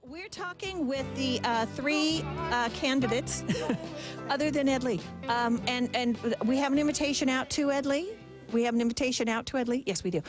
We're talking with the three candidates, other than Ed Lee. And we have an invitation out to Ed Lee. We have an invitation out to Ed Lee? Yes, we do.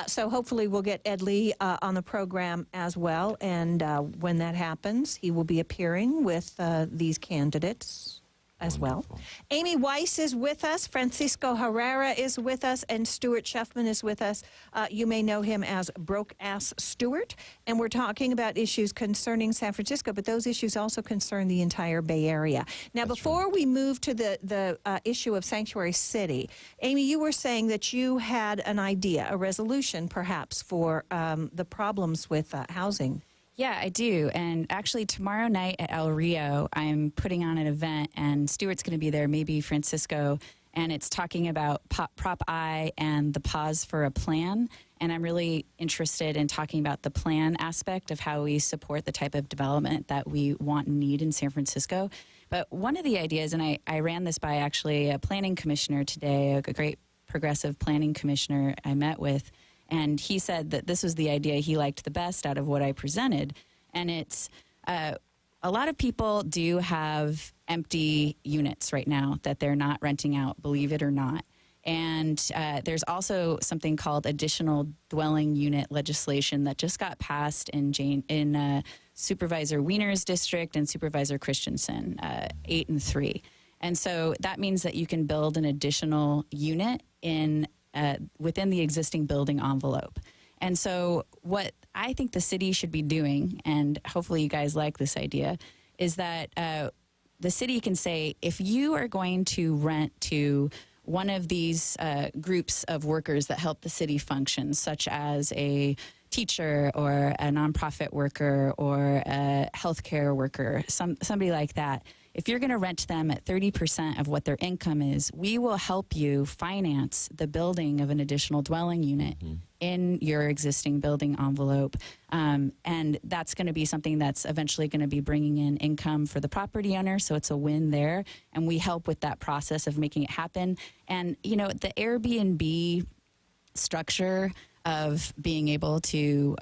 So hopefully we'll get Ed Lee on the program as well. And when that happens, he will be appearing with these candidates as well. Amy Weiss is with us. Francisco Herrera is with us. And Stuart Schuffman is with us. You may know him as Broke-Ass Stuart. And we're talking about issues concerning San Francisco, but those issues also concern the entire Bay Area. Now, before we move to the issue of Sanctuary City, Amy, you were saying that you had an idea, a resolution perhaps, for the problems with housing. Yeah, I do. And actually, tomorrow night at El Rio, I'm putting on an event, and Stuart's going to be there, maybe Francisco, and it's talking about Prop I and the pause for a plan. And I'm really interested in talking about the plan aspect of how we support the type of development that we want and need in San Francisco. But one of the ideas, and I ran this by actually a planning commissioner today, a great progressive planning commissioner I met with, and he said that this was the idea he liked the best out of what I presented. And it's a lot of people do have empty units right now that they're not renting out, believe it or not. And there's also something called additional dwelling unit legislation that just got passed in Supervisor Wiener's district and Supervisor Christensen, 8 and 3. And so that means that you can build an additional unit within the existing building envelope. And so what I think the city should be doing, and hopefully you guys like this idea, is that the city can say, if you are going to rent to one of these groups of workers that help the city function, such as a teacher or a nonprofit worker or a healthcare worker, somebody like that, if you're going to rent them at 30% of what their income is, we will help you finance the building of an additional dwelling unit in your existing building envelope. And that's going to be something that's eventually going to be bringing in income for the property owner, so it's a win there. And we help with that process of making it happen. And, you know, the Airbnb structure of being able to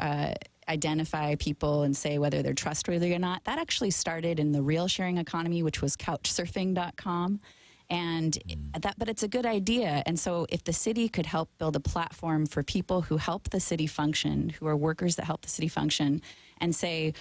identify people and say whether they're trustworthy or not, that actually started in the real sharing economy, which was couchsurfing.com. And but it's a good idea. And so if the city could help build a platform for people who help the city function, who are workers that help the city function, and say,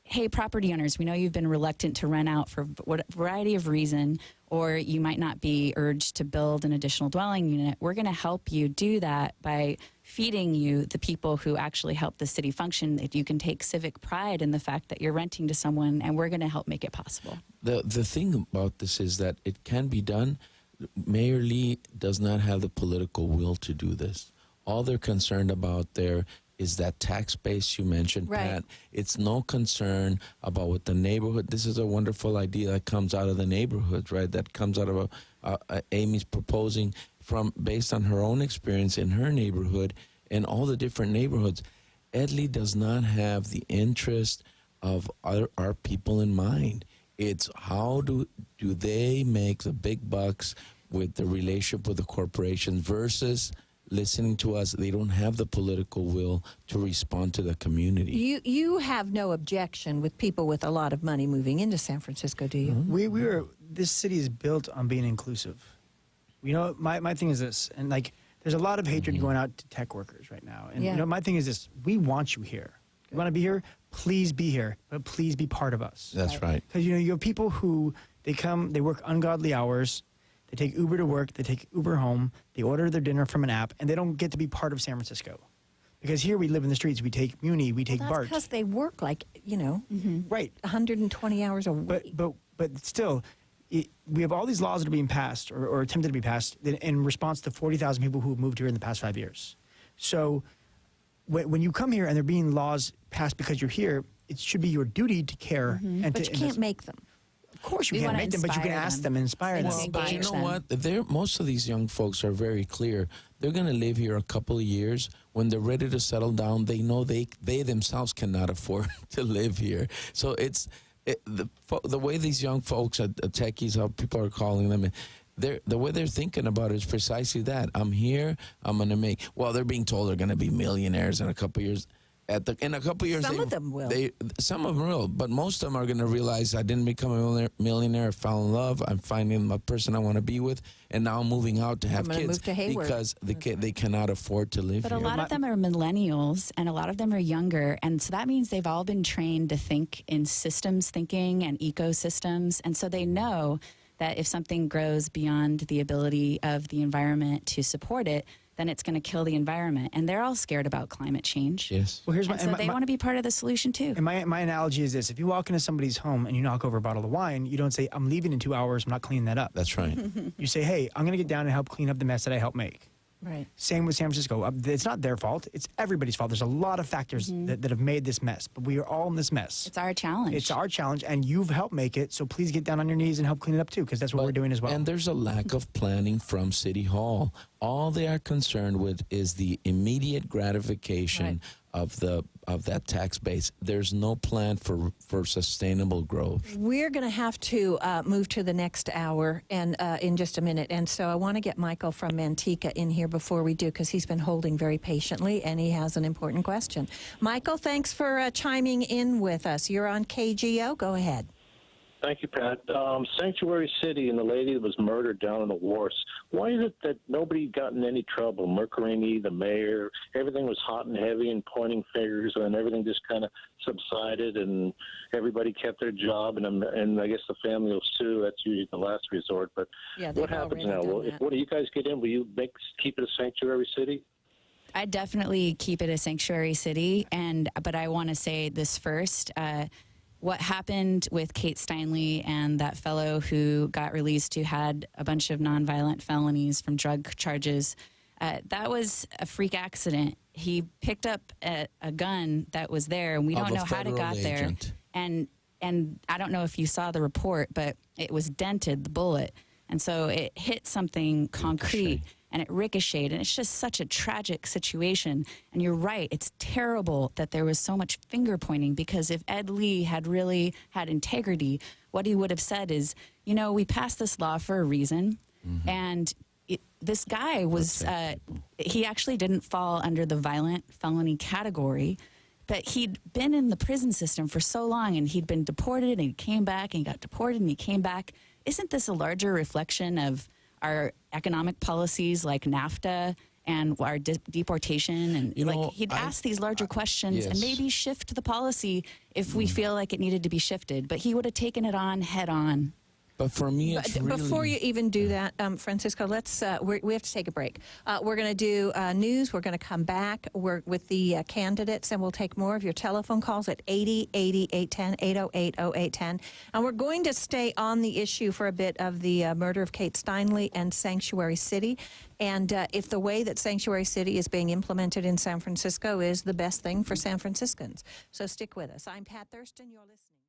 hey, property owners, we know you've been reluctant to rent out for what variety of reason, or you might not be urged to build an additional dwelling unit. We're going to help you do that by feeding you the people who actually help the city function, that you can take civic pride in the fact that you're renting to someone, and we're going to help make it possible. The thing about this is that it can be done. Mayor Lee does not have the political will to do this. All they're concerned about there is that tax base you mentioned, Pat. It's no concern about what the neighborhood. This is a wonderful idea that comes out of the neighborhood, right? That comes out of Amy's proposing based on her own experience in her neighborhood and all the different neighborhoods. Ed Lee does not have the interest of our people in mind. It's how do they make the big bucks with the relationship with the corporations versus listening to us. They don't have the political will to respond to the community. You have no objection with people with a lot of money moving into San Francisco, do you? This city is built on being inclusive. You know, my thing is this, and like, there's a lot of hatred going out to tech workers right now. And you know, my thing is this: we want you here. You want to be here? Please be here, but please be part of us. That's right. Because you know, you have people who they work ungodly hours. They take Uber to work, they take Uber home, they order their dinner from an app, and they don't get to be part of San Francisco. Because here we live in the streets, we take Muni, we take BART. That's because they work like, you know, right, 120 hours a week. But still, we have all these laws that are being passed or attempted to be passed in response to 40,000 people who have moved here in the past 5 years. So when you come here and there are being laws passed because you're here, it should be your duty to care. And but you can't make them. Of course you can't make them, but you can ask them and inspire them. Well, but you know what? Most of these young folks are very clear. They're going to live here a couple of years. When they're ready to settle down, they know they themselves cannot afford to live here. So the way these young folks, techies, how people are calling them, the way they're thinking about it is precisely that. I'm here, I'm going to make. Well, they're being told they're going to be millionaires in a couple of years. in a couple of years, Some of them will. Some of them will, but most of them are going to realize I didn't become a millionaire. I fell in love. I'm finding the person I want to be with, and now I'm moving out to have kids move to Hayward. because they cannot afford to live But here. a lot of them are millennials, and a lot of them are younger, and so that means they've all been trained to think in systems thinking and ecosystems, and so they know that if something grows beyond the ability of the environment to support it, then it's going to kill the environment. And they're all scared about climate change. Yes. Well, here's And so they want to be part of the solution too. And my analogy is this: if you walk into somebody's home and you knock over a bottle of wine, you don't say, "I'm leaving in 2 hours. I'm not cleaning that up." That's right. You say, "Hey, I'm going to get down and help clean up the mess that I helped make." Right. Same with San Francisco. It's not their fault. It's everybody's fault. There's a lot of factors that have made this mess, but we are all in this mess. It's our challenge. It's our challenge, and you've helped make it, so please get down on your knees and help clean it up too, because that's what we're doing as well. And there's a lack of planning from City Hall. All they are concerned with is the immediate gratification of that tax base. There's no plan for sustainable growth. We're going to have to move to the next hour and in just a minute. And so I want to get Michael from Manteca in here before we do, because he's been holding very patiently and he has an important question. Michael, thanks for chiming in with us. You're on KGO. Go ahead. Thank you, Pat. Sanctuary City and the lady that was murdered down in the wharfs. Why is it that nobody got in any trouble? Mercurini, the mayor, everything was hot and heavy and pointing fingers, and everything just kind of subsided, and everybody kept their job, and I guess the family will sue. That's usually the last resort. But Yeah, what happens now? What do you guys get in? Will you keep it a sanctuary city? I definitely keep it a sanctuary city, but I want to say this first. What happened with Kate Steinle and that fellow who got released who had a bunch of nonviolent felonies from drug charges, that was a freak accident. He picked up a gun that was there, and we don't know how it got there. And I don't know if you saw the report, but it was dented, the bullet. And so it hit something concrete. And it ricocheted, and it's just such a tragic situation. And you're right, it's terrible that there was so much finger pointing, because if Ed Lee had really had integrity, what he would have said is, you know, we passed this law for a reason, and this guy was, he actually didn't fall under the violent felony category, but he'd been in the prison system for so long, and he'd been deported, and he came back, and he got deported, and he came back. Isn't this a larger reflection of our economic policies like NAFTA and our deportation? And he'd ask these larger questions and maybe shift the policy if we feel like it needed to be shifted, but he would have taken it on head on. But for me, it's really... Before you even do that, Francisco, let's we have to take a break. We're going to do news. We're going to come back. We're with the candidates, and we'll take more of your telephone calls at 80-80-810, 808-0810. And we're going to stay on the issue for a bit of the murder of Kate Steinle and Sanctuary City, and if the way that Sanctuary City is being implemented in San Francisco is the best thing for San Franciscans. So stick with us. I'm Pat Thurston. You're listening.